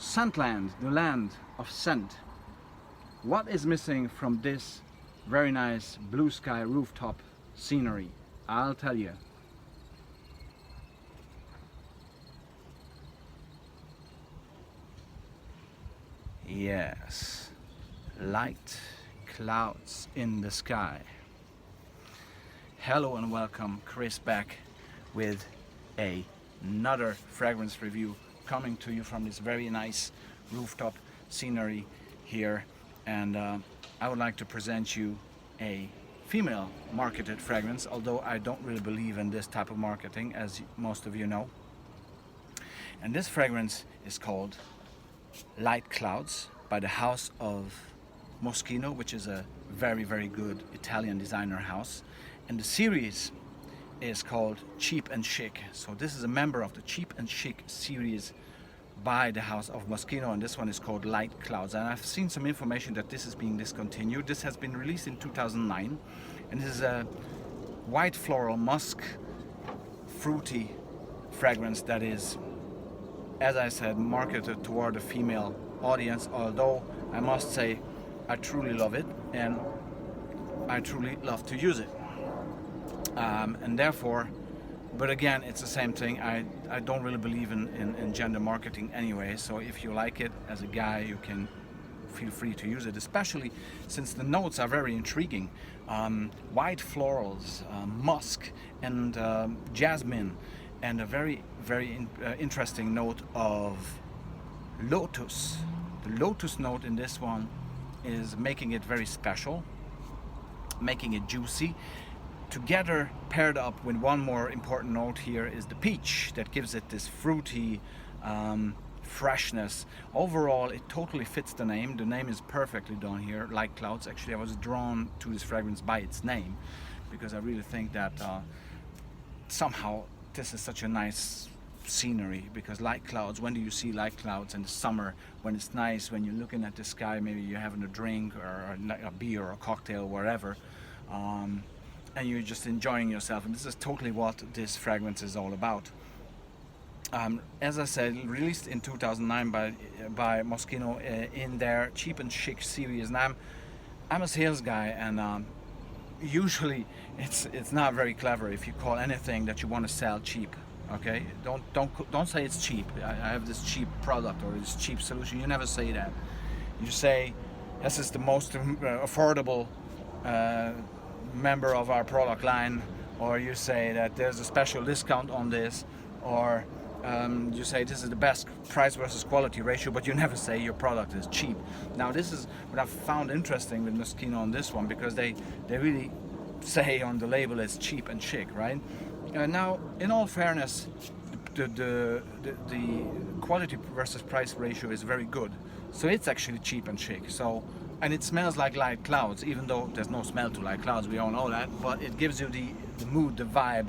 Scentland, the land of scent. What is missing from this very nice blue sky rooftop scenery? I'll tell you. Yes, light clouds in the sky. Hello and welcome, Chris back with another fragrance review coming to you from this very nice rooftop scenery here, and I would like to present you a female marketed fragrance, although I don't really believe in this type of marketing, as most of you know. And this fragrance is called Light Clouds by the house of Moschino, which is a very good Italian designer house, and the series is called CheapandChic. So this is a member of the CheapandChic series by the house of Moschino, and this one is called Light Clouds. And I've seen some information that this is being discontinued. This has been released in 2009, and this is a white floral musk fruity fragrance that is, as I said, marketed toward a female audience, although I must say I truly love it and I truly love to use it. And therefore, but again, it's the same thing. I don't really believe in gender marketing anyway, so if you like it as a guy, you can feel free to use it, especially since the notes are very intriguing. White florals, musk, and jasmine, and a very interesting note of lotus. The lotus note in this one is making it very special, making it juicy. Together, paired up with one more important note here, is the peach that gives it this fruity freshness. Overall, it totally fits the name. The name is perfectly done here, Light Clouds. Actually, I was drawn to this fragrance by its name, because I really think that somehow this is such a nice scenery, because light clouds, when do you see light clouds? In the summer, when it's nice, when you're looking at the sky, maybe you're having a drink or a beer or a cocktail, wherever, and you're just enjoying yourself, and this is totally what this fragrance is all about. As I said, released in 2009 by Moschino in their CheapandChic series, and I'm a sales guy, and usually it's not very clever if you call anything that you want to sell cheap. Okay, don't say it's cheap. I have this cheap product or this cheap solution. You never say that. You say this is the most affordable member of our product line, or you say that there's a special discount on this, or you say this is the best price versus quality ratio, but you never say your product is cheap. Now this is what I've found interesting with Moschino on this one, because they really say on the label it's CheapandChic, right? Now, in all fairness, the quality versus price ratio is very good, so it's actually CheapandChic. So, and it smells like light clouds, even though there's no smell to light clouds, we all know that, but it gives you the mood, the vibe,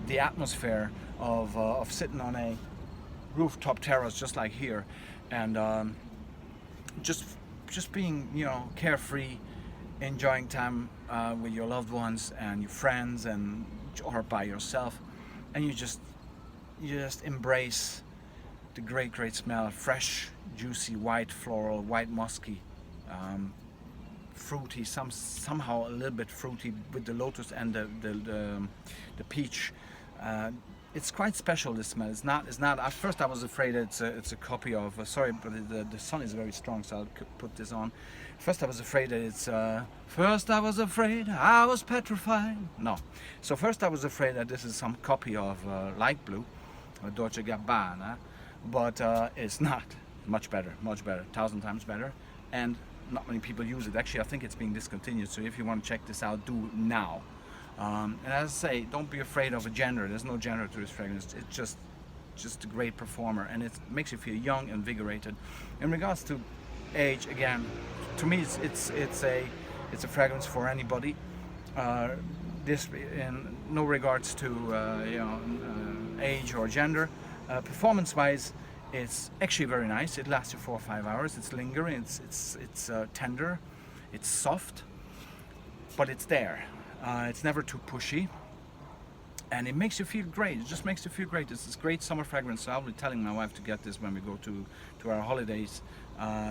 the atmosphere of sitting on a rooftop terrace just like here, and just being, you know, carefree, enjoying time with your loved ones and your friends, and or by yourself, and you just embrace the great smell, fresh, juicy, white floral, white musky, fruity, somehow a little bit fruity with the lotus and the peach. It's quite special, this smell. It's not. At first I was afraid it's a copy of. Sorry, but the sun is very strong, so I'll put this on. First I was afraid that it's. First I was afraid, I was petrified. No. So first I was afraid that this is some copy of Light Blue, or Dolce Gabbana, but it's not. Much better, 1,000 times better, and not many people use it. Actually, I think it's being discontinued. So if you want to check this out, do now. And as I say, don't be afraid of a gender. There's no gender to this fragrance. It's just a great performer, and it makes you feel young, invigorated. In regards to age, again, to me, it's a fragrance for anybody. This in no regards to age or gender. Performance-wise, it's actually very nice. It lasts you 4 or 5 hours. It's lingering. It's tender. It's soft, but it's there. It's never too pushy. and it makes you feel great. It just makes you feel great. It's this great summer fragrance. So I'll be telling my wife to get this when we go to our holidays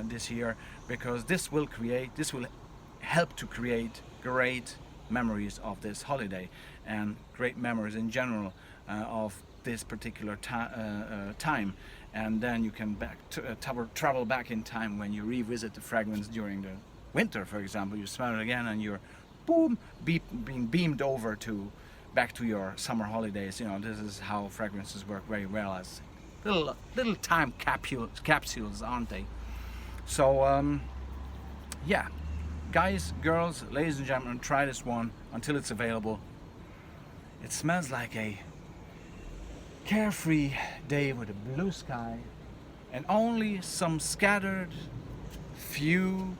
this year, because this will help to create great memories of this holiday and great memories in general of this particular time. And then you can travel back in time when you revisit the fragrance during the winter, for example. You smell it again and you're being beamed over back to your summer holidays. You know, this is how fragrances work very well, as little time capsules, aren't they? So yeah, guys, girls, ladies and gentlemen, try this one until it's available. It smells like a carefree day with a blue sky and only some scattered few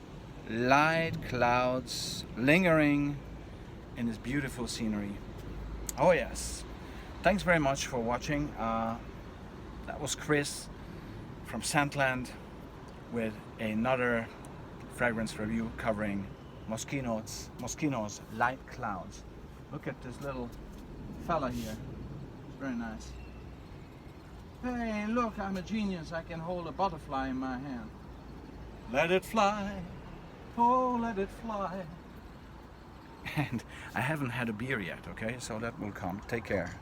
light clouds lingering in this beautiful scenery. Oh yes, thanks very much for watching. That was Chris from Scentland with another fragrance review covering Moschino's Light Clouds. Look at this little fella here, it's very nice. Hey, look, I'm a genius, I can hold a butterfly in my hand. Let it fly, oh let it fly. And I haven't had a beer yet, okay, so that will come. Take care.